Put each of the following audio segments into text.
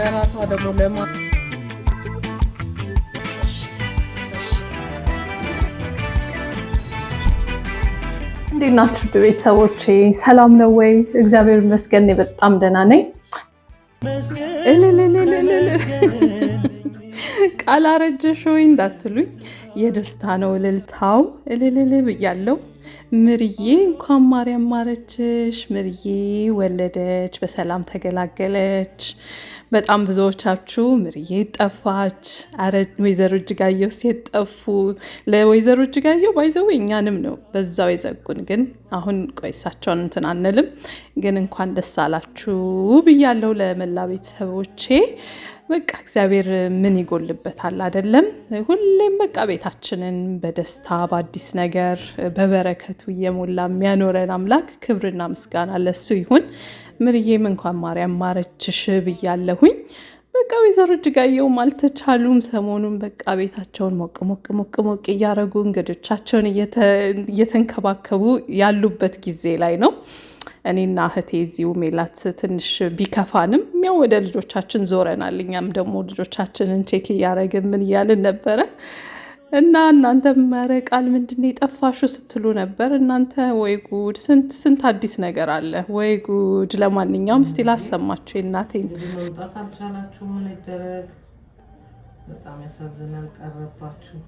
ለራሷ ደግሞ እንዴት ናችሁ ቤተሰቦቼ? ሰላም ነው ወይ? እግዚአብሔር ይመስገን በጣም ደህና ነኝ። ቃል አረጀሽ ወይ እንዳትሉኝ የደስታ ነው እልልታው። እልል ብያለሁ። ምርዬ እንኳን ማርያም ማረችሽ። ምርዬ ወለደች፣ በሰላም ተገላገለች። በጣም ብዙዎቻችሁ ምርዬ ጠፋች፣ አረ ወይዘሮ እጅጋየሁ ሴት ጠፉ። ለወይዘሮ እጅጋየሁ ባይዘው እኛንም ነው በዛው የዘጉን። ግን አሁን ቆይሳቸውን እንትን አንልም። ግን እንኳን ደስ አላችሁ ብያለሁ ለመላ ቤተሰቦቼ። በቃ እግዚአብሔር ምን ይጎልበታል አይደለም? ሁሌም በቃ ቤታችንን በደስታ በአዲስ ነገር በበረከቱ እየሞላ የሚያኖረን አምላክ ክብርና ምስጋና ለሱ ይሁን። ምርዬም እንኳን ማርያም ማረችሽ ብያለሁኝ። በቃ ወይዘሮ እጅጋየሁም አልተቻሉም። ሰሞኑን በቃ ቤታቸውን ሞቅ እያረጉ እንግዶቻቸውን እየተንከባከቡ ያሉበት ጊዜ ላይ ነው። እኔና እህቴ እዚሁ ሜላት ትንሽ ቢከፋንም ያው ወደ ልጆቻችን ዞረናል። እኛም ደግሞ ልጆቻችንን ቼክ እያረግን ምን እያልን ነበረ እና እናንተም ኧረ ቃል ምንድን የጠፋሹ ስትሉ ነበር። እናንተ ወይ ጉድ! ስንት አዲስ ነገር አለ። ወይ ጉድ! ለማንኛውም እስቲ ላሰማችሁ የእናቴን። መውጣት አልቻላችሁ፣ ምን ይደረግ? በጣም ያሳዝናል። ቀረባችሁ።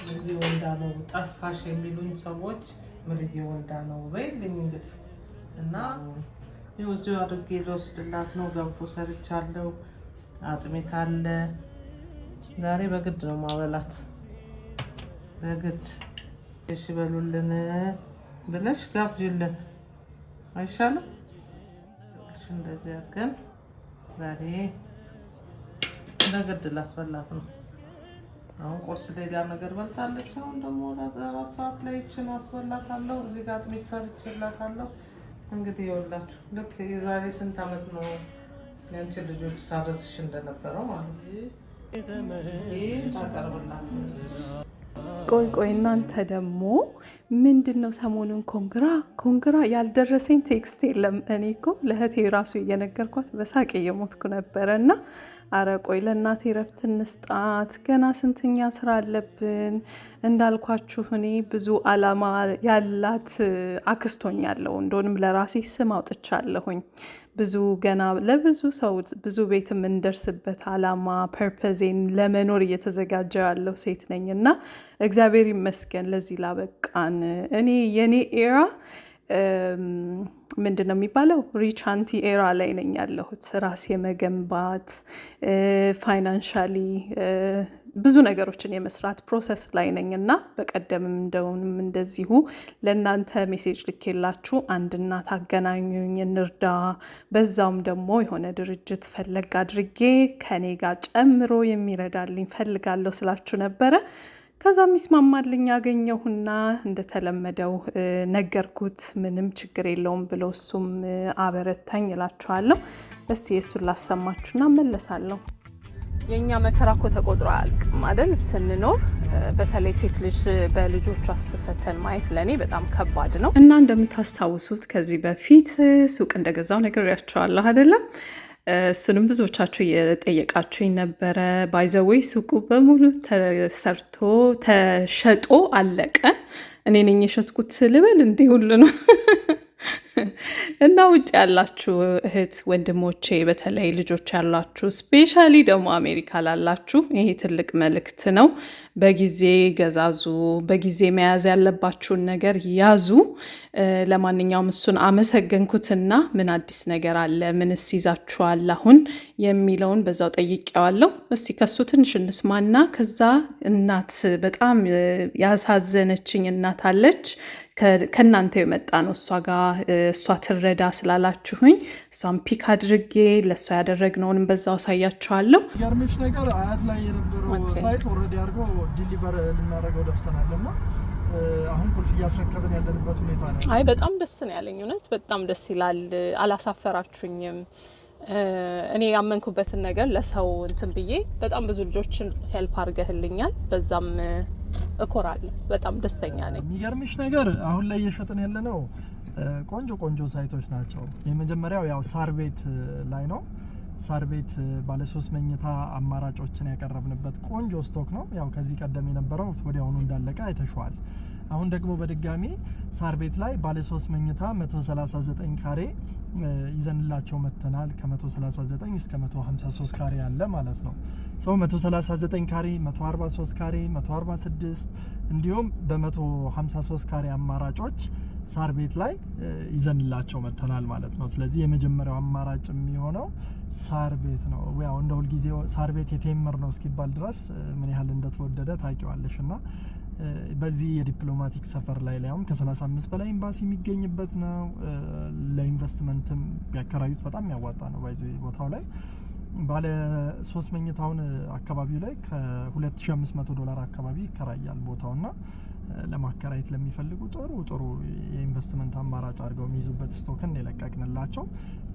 ምርዬ ወልዳ ነው ጠፋሽ የሚሉኝ ሰዎች ምርዬ ወልዳ ነው በይልኝ እንግዲህ እና እዚሁ አድርጌ ልወስድላት ነው። ገንፎ ሰርቻለሁ፣ አጥሜት አለ። ዛሬ በግድ ነው ማበላት፣ በግድ። እሺ በሉልን ብለሽ ጋብዥልን አይሻልም? እንደዚህ አድርገን ዛሬ በግድ ላስበላት ነው። አሁን ቁርስ ሌላ ነገር በልታለች። አሁን ደግሞ ለአራት ሰዓት ላይ ይችን አስበላታለሁ። እዚህ ጋር አጥሜት ሰርቼላታለሁ። እንግዲህ ይኸውላችሁ ልክ የዛሬ ስንት ዓመት ነው ያንቺ ልጆች ሳረስሽ እንደነበረው ማለት ይህ ታቀርብላት። ቆይ እናንተ ደግሞ ምንድን ነው ሰሞኑን ኮንግራ ያልደረሰኝ ቴክስት የለም። እኔ እኮ ለእህቴ ራሱ እየነገርኳት በሳቅ እየሞትኩ ነበረ። እና አረ ቆይ ለእናቴ ረፍት እንስጣት፣ ገና ስንተኛ ስራ አለብን። እንዳልኳችሁ እኔ ብዙ አላማ ያላት አክስቶኛለሁ። እንደሆንም ለራሴ ስም አውጥቻለሁኝ። ብዙ ገና ለብዙ ሰው ብዙ ቤት የምንደርስበት አላማ ፐርፐዜን ለመኖር እየተዘጋጀ ያለው ሴት ነኝ እና እግዚአብሔር ይመስገን ለዚህ ላበቃን። እኔ የኔ ኤራ ምንድን ነው የሚባለው ሪች አንቲ ኤራ ላይ ነኝ ያለሁት። ራስ የመገንባት ፋይናንሻሊ ብዙ ነገሮችን የመስራት ፕሮሰስ ላይ ነኝ እና በቀደምም እንደውንም እንደዚሁ ለእናንተ ሜሴጅ ልኬላችሁ አንድ እናት አገናኙኝ እንርዳ፣ በዛውም ደግሞ የሆነ ድርጅት ፈለግ አድርጌ ከኔ ጋር ጨምሮ የሚረዳልኝ ፈልጋለሁ ስላችሁ ነበረ። ከዛ የሚስማማልኝ ያገኘሁና እንደተለመደው ነገርኩት። ምንም ችግር የለውም ብሎ እሱም አበረታኝ እላችኋለሁ። እስቲ የሱን ላሰማችሁና መለሳለሁ። የኛ መከራ እኮ ተቆጥሮ አያልቅም አይደል? ስንኖር በተለይ ሴት ልጅ በልጆቿ ስትፈተን ማየት ለኔ በጣም ከባድ ነው እና እንደምታስታውሱት ከዚህ በፊት ሱቅ እንደገዛው ነግሬያቸዋለሁ አይደለም? እሱንም ብዙዎቻችሁ እየጠየቃችሁኝ ነበረ። ባይዘዌይ ሱቁ በሙሉ ተሰርቶ ተሸጦ አለቀ። እኔ ነኝ የሸጥኩት ልበል እንዲህ ሁሉ ነው። እና ውጭ ያላችሁ እህት ወንድሞቼ፣ በተለይ ልጆች ያላችሁ ስፔሻሊ ደግሞ አሜሪካ ላላችሁ ይሄ ትልቅ መልእክት ነው። በጊዜ ገዛዙ፣ በጊዜ መያዝ ያለባችሁን ነገር ያዙ። ለማንኛውም እሱን አመሰገንኩትና ምን አዲስ ነገር አለ፣ ምንስ ይዛችኋል አሁን የሚለውን በዛው ጠይቄዋለሁ። እስቲ ከሱ ትንሽ እንስማና ከዛ እናት በጣም ያሳዘነችኝ እናት አለች ከእናንተ የመጣ ነው። እሷ ጋር እሷ ትረዳ ስላላችሁኝ እሷን ፒክ አድርጌ ለእሷ ያደረግነውንም በዛው አሳያችኋለሁ። ገርምሽ ነገር አያት ላይ የነበረው ሳይት ኦልሬዲ አድርጎ ዲሊቨር ልናደርገው ደርሰናል እና አሁን ቁልፍ እያስረከብን ያለንበት ሁኔታ ነው። አይ በጣም ደስ ነው ያለኝ፣ እውነት በጣም ደስ ይላል። አላሳፈራችሁኝም። እኔ ያመንኩበትን ነገር ለሰው እንትን ብዬ በጣም ብዙ ልጆችን ሄልፕ አድርገህልኛል። በዛም እኮራለሁ። በጣም ደስተኛ ነኝ። የሚገርምሽ ነገር አሁን ላይ እየሸጥን ያለነው ቆንጆ ሳይቶች ናቸው። የመጀመሪያው ያው ሳር ቤት ላይ ነው። ሳር ቤት ባለ 3 መኝታ አማራጮችን ያቀረብንበት ቆንጆ ስቶክ ነው። ያው ከዚህ ቀደም የነበረው ወዲያውኑ እንዳለቀ አይተሽዋል። አሁን ደግሞ በድጋሚ ሳር ቤት ላይ ባለ 3 መኝታ 139 ካሬ ይዘንላቸው መተናል። ከ139 እስከ 153 ካሬ ያለ ማለት ነው። 139 ካሬ፣ 143 ካሬ፣ 146 እንዲሁም በ153 ካሬ አማራጮች ሳር ቤት ላይ ይዘንላቸው መተናል ማለት ነው። ስለዚህ የመጀመሪያው አማራጭ የሚሆነው ሳር ቤት ነው። ያው እንደ ሁልጊዜው ሳር ቤት የቴምር ነው እስኪባል ድረስ ምን ያህል እንደተወደደ ታውቂዋለሽ። እና በዚህ የዲፕሎማቲክ ሰፈር ላይ ላይም ከ35 በላይ ኤምባሲ የሚገኝበት ነው። ለኢንቨስትመንትም ቢያከራዩት በጣም ያዋጣ ነው። ባይዞ ቦታው ላይ ባለ 3 መኝታውን አካባቢው ላይ ከ$2500 አካባቢ ይከራያል ቦታውና ለማከራየት ለሚፈልጉ ጥሩ የኢንቨስትመንት አማራጭ አድርገው የሚይዙበት ስቶክን የለቀቅንላቸው።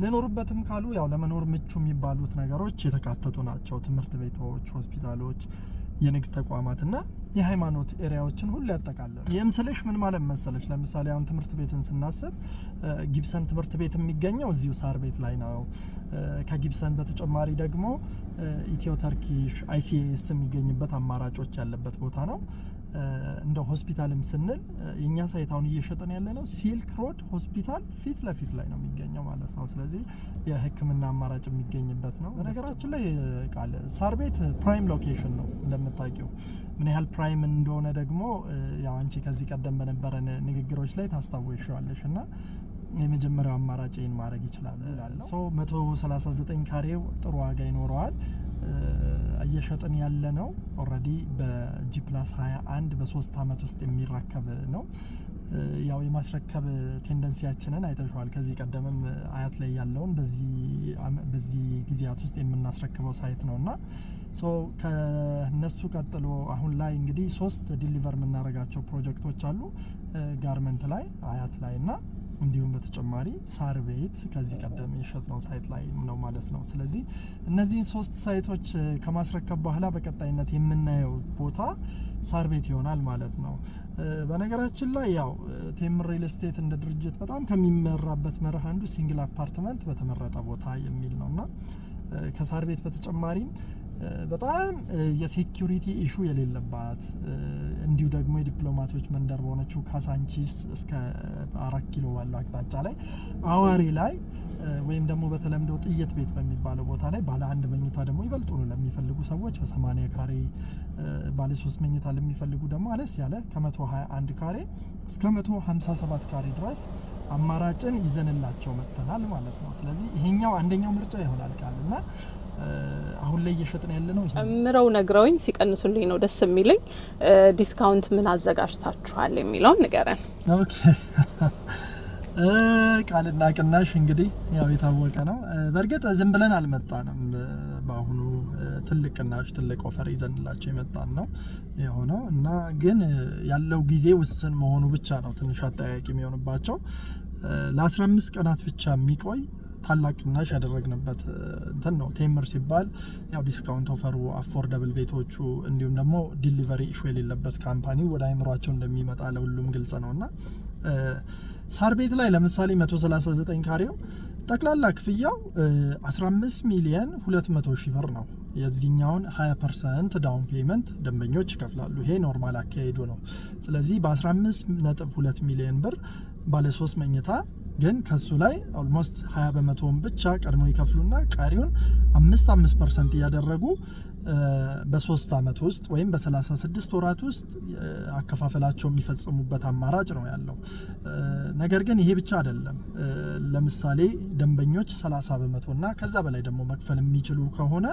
ለኖርበትም ካሉ ያው ለመኖር ምቹ የሚባሉት ነገሮች የተካተቱ ናቸው። ትምህርት ቤቶች፣ ሆስፒታሎች፣ የንግድ ተቋማትና የሃይማኖት ኤሪያዎችን ሁሉ ያጠቃልላል። ይህም ስልሽ ምን ማለት መሰለሽ፣ ለምሳሌ አሁን ትምህርት ቤትን ስናስብ ጊብሰን ትምህርት ቤት የሚገኘው እዚሁ ሳር ቤት ላይ ነው። ከጊብሰን በተጨማሪ ደግሞ ኢትዮ ተርኪሽ ICAS የሚገኝበት አማራጮች ያለበት ቦታ ነው። እንደ ሆስፒታልም ስንል የኛ ሳይት አሁን እየሸጠን ያለ ነው ሲልክ ሮድ ሆስፒታል ፊት ለፊት ላይ ነው የሚገኘው ማለት ነው። ስለዚህ የሕክምና አማራጭ የሚገኝበት ነው። በነገራችን ላይ ቃል ሳር ቤት ፕራይም ሎኬሽን ነው እንደምታውቂው። ምን ያህል ፕራይም እንደሆነ ደግሞ ያው አንቺ ከዚህ ቀደም በነበረን ንግግሮች ላይ ታስታውሻለሽ። እና የመጀመሪያው አማራጭ ይሄን ማድረግ ይችላል እላለሁ። 139 ካሬው ጥሩ ዋጋ ይኖረዋል። እየሸጥን ያለ ነው ኦልሬዲ በG+21 በ3 አመት ውስጥ የሚረከብ ነው። ያው የማስረከብ ቴንደንሲያችንን አይተሽዋል። ከዚህ ቀደምም አያት ላይ ያለውን በዚህ ጊዜያት ውስጥ የምናስረክበው ሳይት ነውና ከነሱ ቀጥሎ አሁን ላይ እንግዲህ 3 ዲሊቨር የምናደርጋቸው ፕሮጀክቶች አሉ። ጋርመንት ላይ፣ አያት ላይ እና እንዲሁም በተጨማሪ ሳር ቤት ከዚህ ቀደም የሸጥነው ሳይት ላይ ነው ማለት ነው። ስለዚህ እነዚህን 3 ሳይቶች ከማስረከብ በኋላ በቀጣይነት የምናየው ቦታ ሳር ቤት ይሆናል ማለት ነው። በነገራችን ላይ ያው ቴምር ሪል ስቴት እንደ ድርጅት በጣም ከሚመራበት መርህ አንዱ ሲንግል አፓርትመንት በተመረጠ ቦታ የሚል ነውና ከሳር ቤት በተጨማሪም በጣም የሴኩሪቲ ኢሹ የሌለባት እንዲሁ ደግሞ የዲፕሎማቶች መንደር በሆነችው ካሳንቺስ እስከ 4 ኪሎ ባለው አቅጣጫ ላይ አዋሪ ላይ ወይም ደግሞ በተለምዶ ጥይት ቤት በሚባለው ቦታ ላይ ባለ 1 መኝታ ደግሞ ይበልጡኑ ለሚፈልጉ ሰዎች በ80 ካሬ፣ ባለ 3 መኝታ ለሚፈልጉ ደግሞ አነስ ያለ ከ121 ካሬ እስከ 157 ካሬ ድረስ አማራጭን ይዘንላቸው መጥተናል ማለት ነው። ስለዚህ ይሄኛው አንደኛው ምርጫ ይሆናል ቃልና አሁን ላይ እየሸጥን ያለ ነው። ጨምረው ነግረውኝ ሲቀንሱልኝ ነው ደስ የሚለኝ። ዲስካውንት ምን አዘጋጅታችኋል የሚለውን ንገረን። ኦኬ ቃልና ቅናሽ እንግዲህ ያው የታወቀ ነው። በእርግጥ ዝም ብለን አልመጣንም። በአሁኑ ትልቅ ቅናሽ ትልቅ ኦፈር ይዘንላቸው የመጣን ነው የሆነው እና ግን ያለው ጊዜ ውስን መሆኑ ብቻ ነው ትንሽ አጠያቂ የሚሆንባቸው። ለ15 ቀናት ብቻ የሚቆይ ታላቅ ቅናሽ ያደረግንበት እንትን ነው። ቴምር ሲባል ያው ዲስካውንት ኦፈሩ፣ አፎርደብል ቤቶቹ እንዲሁም ደግሞ ዲሊቨሪ ኢሹ የሌለበት ካምፓኒ ወደ አይምሯቸው እንደሚመጣ ለሁሉም ግልጽ ነውና ሳር ቤት ላይ ለምሳሌ 139 ካሬው ጠቅላላ ክፍያው 15 ሚሊዮን 200 ሺህ ብር ነው። የዚህኛውን 20% ዳውን ፔመንት ደንበኞች ይከፍላሉ። ይሄ ኖርማል አካሄዱ ነው። ስለዚህ በ15.2 ሚሊዮን ብር ባለ 3 መኝታ ግን ከሱ ላይ ኦልሞስት 20% ብቻ ቀድሞ ይከፍሉና ቀሪውን 5% እያደረጉ በ3 አመት ውስጥ ወይም በ36 ወራት ውስጥ አከፋፈላቸው የሚፈጽሙበት አማራጭ ነው ያለው። ነገር ግን ይሄ ብቻ አይደለም። ለምሳሌ ደንበኞች 30% እና ከዛ በላይ ደግሞ መክፈል የሚችሉ ከሆነ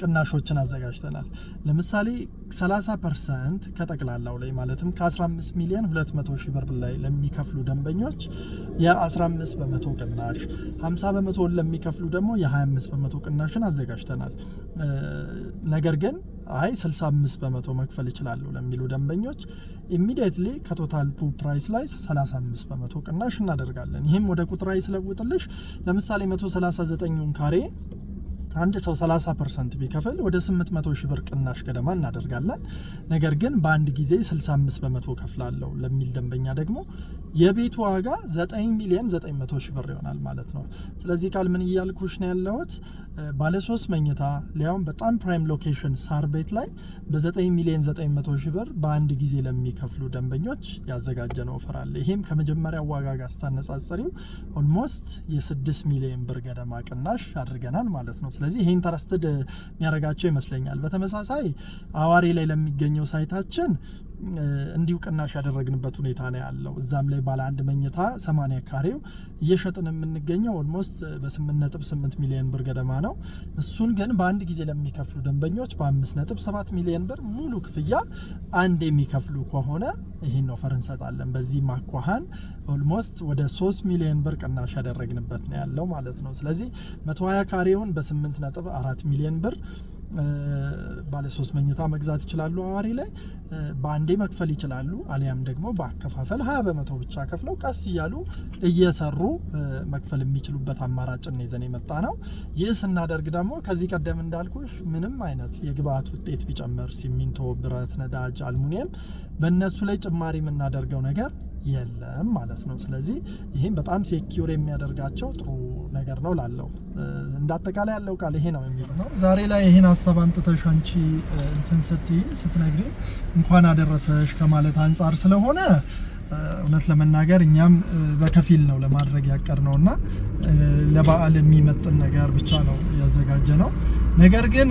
ቅናሾችን አዘጋጅተናል። ለምሳሌ 30% ከጠቅላላው ላይ ማለትም ከ15 ሚሊዮን 200 ሺህ ብር ላይ ለሚከፍሉ ደንበኞች የ15% ቅናሽ፣ 50% ለሚከፍሉ ደግሞ የ25% ቅናሽን አዘጋጅተናል። ነገር ግን 65% መክፈል ይችላሉ ለሚሉ ደንበኞች ኢሚዲየትሊ ከቶታል ፕራይስ ላይ 35% ቅናሽ እናደርጋለን። ይህም ወደ ቁጥራዊ ስለውጥልሽ ለምሳሌ 139ን ካሬ አንድ ሰው 30% ቢከፍል ወደ 800 ሺህ ብር ቅናሽ ገደማ እናደርጋለን። ነገር ግን በአንድ ጊዜ 65% ከፍላለሁ ለሚል ደንበኛ ደግሞ የቤቱ ዋጋ 9,900,000 ብር ይሆናል ማለት ነው። ስለዚህ ቃል ምን እያልኩሽ ነው ያለሁት ባለ 3 መኝታ ሊያውም በጣም ፕራይም ሎኬሽን ሳር ቤት ላይ በ9,900,000 ብር በአንድ ጊዜ ለሚከፍሉ ደንበኞች ያዘጋጀነው ኦፈር አለ። ይሄም ከመጀመሪያው ዋጋ ጋር ስታነጻጽሪው ኦልሞስት የ6 ሚሊዮን ብር ገደማ ቅናሽ አድርገናል ማለት ነው። ስለዚህ ይሄ ኢንተረስትድ የሚያደርጋቸው ይመስለኛል። በተመሳሳይ አዋሬ ላይ ለሚገኘው ሳይታችን እንዲሁ ቅናሽ ያደረግንበት ሁኔታ ነው ያለው። እዛም ላይ ባለ አንድ መኝታ 80 ካሬው እየሸጥን የምንገኘው ኦልሞስት በ8.8 ሚሊዮን ብር ገደማ ነው። እሱን ግን በአንድ ጊዜ ለሚከፍሉ ደንበኞች በ5.7 ሚሊዮን ብር ሙሉ ክፍያ አንድ የሚከፍሉ ከሆነ ይህን ኦፈር እንሰጣለን። በዚህ ማኳሃን ኦልሞስት ወደ 3 ሚሊዮን ብር ቅናሽ ያደረግንበት ነው ያለው ማለት ነው። ስለዚህ 120 ካሬውን በ8.4 ሚሊዮን ብር ባለ 3 መኝታ መግዛት ይችላሉ። አዋሪ ላይ በአንዴ መክፈል ይችላሉ። አሊያም ደግሞ በአከፋፈል 20% ብቻ ከፍለው ቀስ እያሉ እየሰሩ መክፈል የሚችሉበት አማራጭን ይዘን የመጣ ነው። ይህ ስናደርግ ደግሞ ከዚህ ቀደም እንዳልኩሽ ምንም አይነት የግብአት ውጤት ቢጨምር ሲሚንቶ፣ ብረት፣ ነዳጅ፣ አልሙኒየም በእነሱ ላይ ጭማሪ የምናደርገው ነገር የለም ማለት ነው። ስለዚህ ይህም በጣም ሴኪዩር የሚያደርጋቸው ጥሩ ነገር ነው ላለው እንዳጠቃላይ ያለው ቃል ይሄ ነው የሚለው። ዛሬ ላይ ይሄን ሀሳብ አምጥተሽ አንቺ እንትን ስትነግሪን እንኳን አደረሰሽ ከማለት አንጻር ስለሆነ እውነት ለመናገር እኛም በከፊል ነው ለማድረግ ያቀርነውና ለበዓል የሚመጥን ነገር ብቻ ነው ያዘጋጀ ነው። ነገር ግን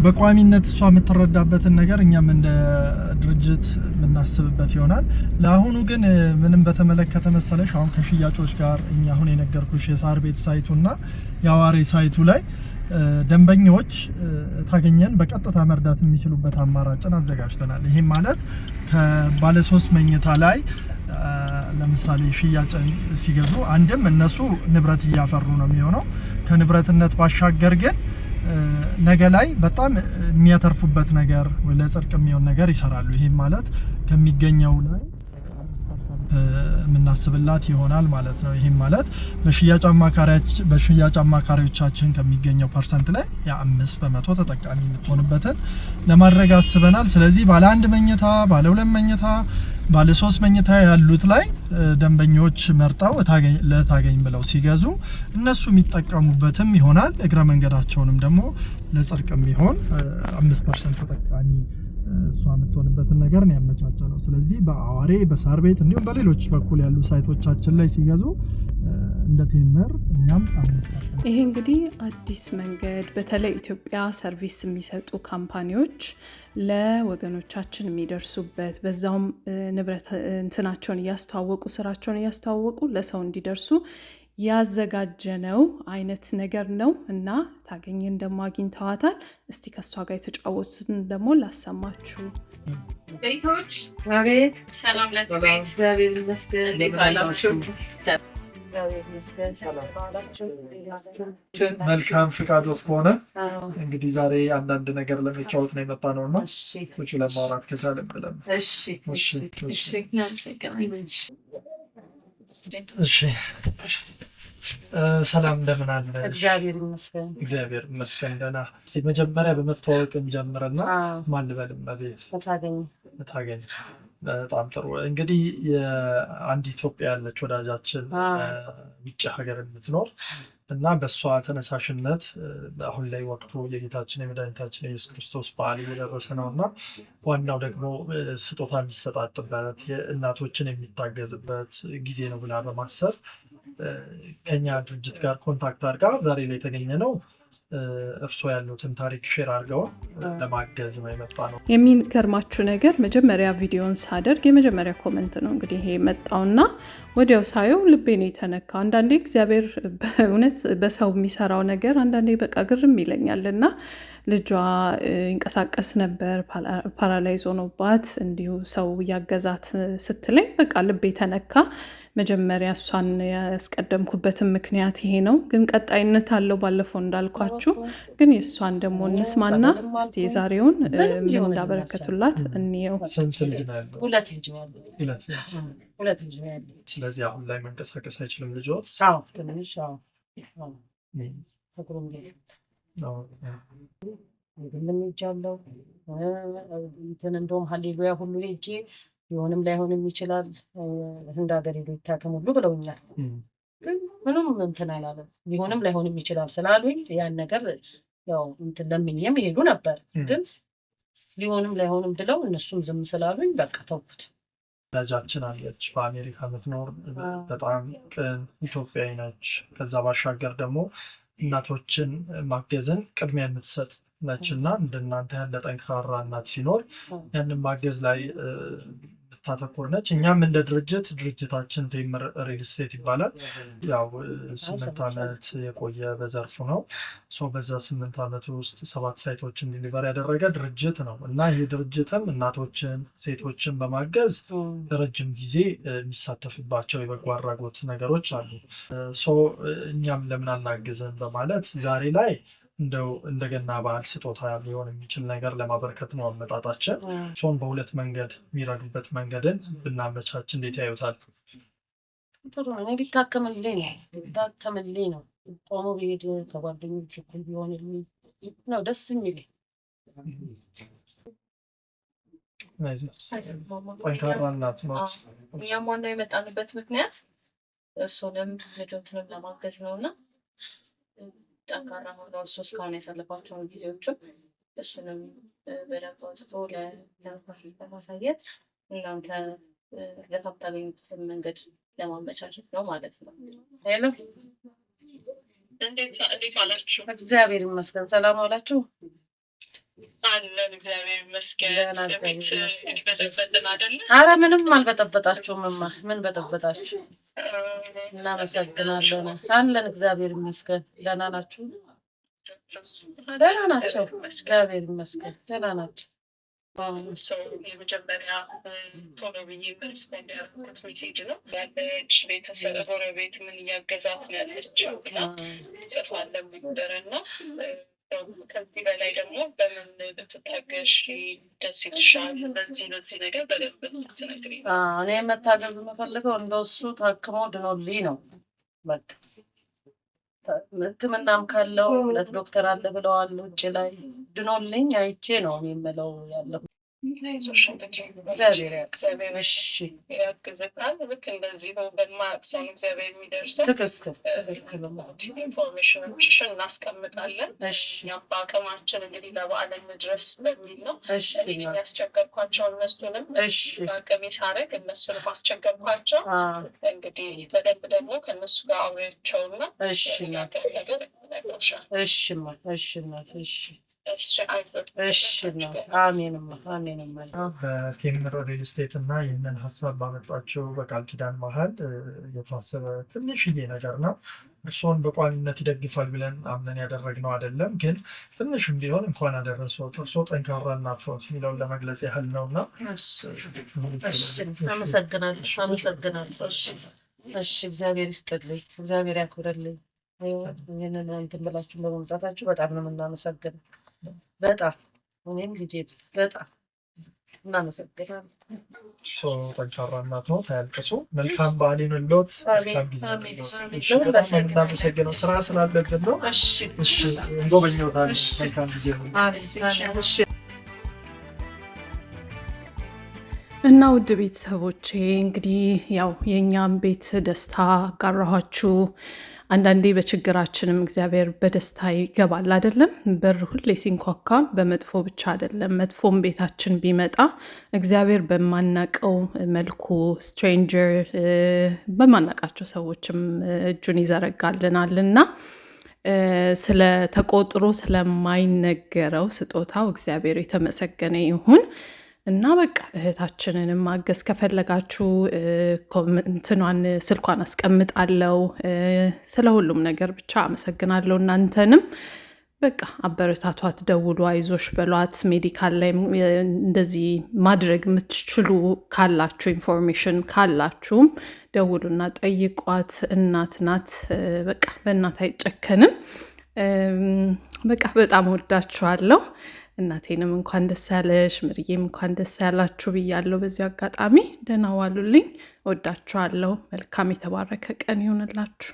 በቋሚነት እሷ የምትረዳበትን ነገር እኛም እንደ ድርጅት የምናስብበት ይሆናል። ለአሁኑ ግን ምንም በተመለከተ መሰለሽ አሁን ከሽያጮች ጋር እኛ አሁን የነገርኩሽ የሳር ቤት ሳይቱና የአዋሬ ሳይቱ ላይ ደንበኞች ታገኘን በቀጥታ መርዳት የሚችሉበት አማራጭን አዘጋጅተናል። ይህም ማለት ከባለ 3 መኝታ ላይ ለምሳሌ ሽያጭ ሲገዙ አንድም እነሱ ንብረት እያፈሩ ነው የሚሆነው። ከንብረትነት ባሻገር ግን ነገ ላይ በጣም የሚያተርፉበት ነገር ለጽድቅ የሚሆን ነገር ይሰራሉ። ይሄም ማለት ከሚገኘው ላይ የምናስብላት ይሆናል ማለት ነው። ይሄም ማለት በሽያጭ አማካሪዎቻችን ከሚገኘው ፐርሰንት ላይ የ5% ተጠቃሚ የምትሆንበትን ለማድረግ አስበናል። ስለዚህ ባለ 1 መኝታ፣ ባለ 2 መኝታ፣ ባለ 3 መኝታ ያሉት ላይ ደንበኞች መርጠው ለታገኝ ብለው ሲገዙ እነሱ የሚጠቀሙበትም ይሆናል። እግረ መንገዳቸውንም ደግሞ ለጽድቅ የሚሆን 5% ተጠቃሚ እሷ የምትሆንበትን ነገር ነው ያመቻቸ ነው። ስለዚህ በአዋሬ በሳር ቤት እንዲሁም በሌሎች በኩል ያሉ ሳይቶቻችን ላይ ሲገዙ እንደ ቴምር እኛም 5%። ይሄ እንግዲህ አዲስ መንገድ በተለይ ኢትዮጵያ ሰርቪስ የሚሰጡ ካምፓኒዎች ለወገኖቻችን የሚደርሱበት በዛውም ንብረት እንትናቸውን እያስተዋወቁ ስራቸውን እያስተዋወቁ ለሰው እንዲደርሱ ያዘጋጀነው አይነት ነገር ነው እና ታገኘን ደግሞ አግኝተዋታል። እስቲ ከሷ ጋር የተጫወቱትን ደግሞ ላሰማችሁ። ቤቶች አቤት፣ ሰላም ለዚህ ቤት። እግዚአብሔር ይመስገን። እንዴት አላችሁ? እግዚአብሔር ይመስገን። ሰላም አላችሁ? መልካም ፍቃዶት ከሆነ እንግዲህ ዛሬ አንዳንድ ነገር ለመጫወት ነው የመጣ ነውና ቁጭ ለማውራት ከቻለን ብለን። እሺ እሺ እሺ። እሺ ሰላም እንደምን አለ? እግዚአብሔር ይመስገን። እግዚአብሔር ይመስገን ደህና። እስቲ መጀመሪያ በመተዋወቅ እንጀምርና ማን ልበልም? በቤት ታገኝ። በጣም ጥሩ። እንግዲህ የአንድ ኢትዮጵያ ያለች ወዳጃችን ውጭ ሀገር የምትኖር እና በእሷ ተነሳሽነት አሁን ላይ ወቅቱ የጌታችን የመድኃኒታችን የኢየሱስ ክርስቶስ በዓል እየደረሰ ነው እና ዋናው ደግሞ ስጦታ የሚሰጣጥበት የእናቶችን የሚታገዝበት ጊዜ ነው ብላ በማሰብ ከኛ ድርጅት ጋር ኮንታክት አድርጋ ዛሬ ላይ የተገኘ ነው። እርሶ ያሉትን ታሪክ ሼር አድርገው ለማገዝ ነው የመጣ ነው። የሚገርማችሁ ነገር መጀመሪያ ቪዲዮን ሳደርግ የመጀመሪያ ኮመንት ነው እንግዲህ ይሄ መጣውና ወዲያው ሳየው ልቤ ነው የተነካው። አንዳንዴ እግዚአብሔር በእውነት በሰው የሚሰራው ነገር አንዳንዴ በቃ ግርም ይለኛል እና ልጇ ይንቀሳቀስ ነበር፣ ፓራላይዝ ሆኖባት እንዲሁ ሰው እያገዛት ስትለኝ በቃ ልቤ ተነካ። መጀመሪያ እሷን ያስቀደምኩበትን ምክንያት ይሄ ነው፣ ግን ቀጣይነት አለው። ባለፈው እንዳልኳችሁ ግን የእሷን ደግሞ እንስማና እስቲ የዛሬውን ምን እንዳበረከቱላት እንየው። ሁለት ልጅ ነው ያለው። ስለዚህ አሁን ላይ መንቀሳቀስ አይችልም ልጇ? አዎ ትንሽ ተግሩም ምን ይጃለው እንትን እንደውም ሃሌሉያ ሁሉ ሄጄ ሊሆንም ላይሆንም ይችላል ህንድ ሀገር ሄዶ ይታከም ሁሉ ብለውኛል። ግን ምንም እንትን አላለም። ሊሆንም ላይሆንም ይችላል ስላሉኝ ያን ነገር ያው እንትን ለምኜም ይሄዱ ነበር። ግን ሊሆንም ላይሆንም ብለው እነሱም ዝም ስላሉኝ በቃ ተውኩት። ልጃችን አለች በአሜሪካ የምትኖር በጣም ቅን ኢትዮጵያዊ ነች። ከዛ ባሻገር ደግሞ እናቶችን ማገዝን ቅድሚያ የምትሰጥ ነች እና እንደናንተ ያለ ጠንካራ እናት ሲኖር ያንን ማገዝ ላይ የምታተኩር ነች። እኛም እንደ ድርጅታችን ቴምር ሪል ስቴት ይባላል። ያው 8 ዓመት የቆየ በዘርፉ ነው። በዛ 8 ዓመት ውስጥ 7 ሳይቶችን ዲሊቨር ያደረገ ድርጅት ነው እና ይህ ድርጅትም እናቶችን፣ ሴቶችን በማገዝ ለረጅም ጊዜ የሚሳተፍባቸው የበጎ አድራጎት ነገሮች አሉ። እኛም ለምን አናግዝም በማለት ዛሬ ላይ እንደው እንደገና በዓል ስጦታ ሊሆን የሚችል ነገር ለማበረከት ነው አመጣጣችን። በሁለት መንገድ የሚረዱበት መንገድን ብናመቻች እንዴት ያዩታል? ጥሩ ነው። እኔ ቢታከምልኝ ነው ቆሞ ብሄድ ከጓደኞች እኩል ቢሆንልኝ ነው ደስ የሚለኝ። ጠንካራ እናት ናት። እኛም ዋናው የመጣንበት ምክንያት እርሶንም ልጆትንም ለማገዝ ነው እና ጠንካራ ሆነው እርሶ እስካሁን ያሳለፏቸውን ጊዜዎችም እሱንም በደንብ አውጥቶ ለተመልካቾች በማሳየት እናንተ ለታገኙበትን መንገድ ለማመቻቸት ነው ማለት ነው። ሄሎ፣ እንዴት ዋላችሁ? እግዚአብሔር ይመስገን። ሰላም ዋላችሁ? አለን፣ እግዚአብሔር ይመስገን። ቤት በጠበጥን አይደለ? አረ ምንም አልበጠበጣችሁምማ። ምን በጠበጣችሁ? እናመሰግናለን። አለን፣ እግዚአብሔር ይመስገን። ደህና ናችሁ? ደህና ናቸው፣ እግዚአብሔር ይመስገን። ደህና ናቸው። የመጀመሪያ ቶሎ ብዬ ሪስፖንድ ያደረኩት ሜሴጅ ነው። ያለች ቤተሰብ ጎረቤት ምን እያገዛት ነው ያለችው እና ጽፋለን ነበረ እና ከዚህ በላይ ደግሞ በምን ብትታገሽ ደስ ይልሻል? በዚህ ነገር በደንብ ትነግሪኝ። እኔ መታገዝ የምፈልገው እንደሱ ታክሞ ድኖልኝ ነው። በቃ ሕክምናም ካለው 2 ዶክተር አለ ብለዋል ውጭ ላይ ድኖልኝ አይቼ ነው የምለው ያለው። እግዚአብሔር ያግዝናል። ልክ እንደዚህ ነው በማያውቅ ሰው እግዚአብሔር የሚደርሰው። ትክክል። ኢንፎርሜሽኖችሽን እናስቀምጣለን። እኛም በአቅማችን እንግዲህ ለበዓል እንድረስ በሚል ነው ያስቸገርኳቸው። እነሱንም በአቅሜ ሳረግ እነሱንም አስቸገርኳቸው። እንግዲህ በደንብ ደግሞ ከእነሱ ጋር አውሪያቸውና ነገር ነግሮሻል። በቴምር ሪል ስቴት እና ይህንን ሀሳብ ባመጣቸው በቃል ኪዳን መሀል የታሰበ ትንሽዬ ነገር ነው። እርስዎን በቋሚነት ይደግፋል ብለን አምነን ያደረግነው አይደለም፣ ግን ትንሽም ቢሆን እንኳን አደረሰዎት እርስዎ ጠንካራ እናት ነዎት የሚለውን ለመግለጽ ያህል ነው እና አመሰግናለሁ። እሺ፣ እግዚአብሔር ይስጥልኝ፣ እግዚአብሔር ያክብርልኝ። ይህንን እንትን ብላችሁን በመምጣታችሁ በጣም ነው የምናመሰግነው። በጣም እኔም ልጄ በጣም እናመሰግናለን። ጠንካራ እናት ነው። ታያልቅሱ። መልካም በዓል ይሁንልዎት። መልካም ጊዜ። የምናመሰግነው ስራ ስላለብን ነው። እንጎበኘዎታለን። መልካም ጊዜ። እና ውድ ቤተሰቦቼ እንግዲህ ያው የእኛም ቤት ደስታ ጋራኋችሁ። አንዳንዴ በችግራችንም እግዚአብሔር በደስታ ይገባል አይደለም። በር ሁሌ ሲንኳካ በመጥፎ ብቻ አይደለም። መጥፎም ቤታችን ቢመጣ እግዚአብሔር በማናቀው መልኩ ስትሬንጀር በማናቃቸው ሰዎችም እጁን ይዘረጋልናል እና ስለ ተቆጥሮ ስለማይነገረው ስጦታው እግዚአብሔር የተመሰገነ ይሁን። እና በቃ እህታችንንም ማገዝ ከፈለጋችሁ እንትኗን ስልኳን አስቀምጣለሁ። ስለ ሁሉም ነገር ብቻ አመሰግናለሁ። እናንተንም በቃ አበረታቷት፣ ደውሉ፣ አይዞሽ በሏት። ሜዲካል ላይ እንደዚህ ማድረግ የምትችሉ ካላችሁ ኢንፎርሜሽን ካላችሁም ደውሉና ጠይቋት። እናት ናት። በቃ በእናት አይጨከንም። በቃ በጣም ወዳችኋለሁ። እናቴንም እንኳን ደስ ያለሽ፣ ምርዬም እንኳን ደስ ያላችሁ ብያለሁ። በዚህ አጋጣሚ ደህና ዋሉልኝ። ወዳችኋለሁ። መልካም የተባረከ ቀን ይሆንላችሁ።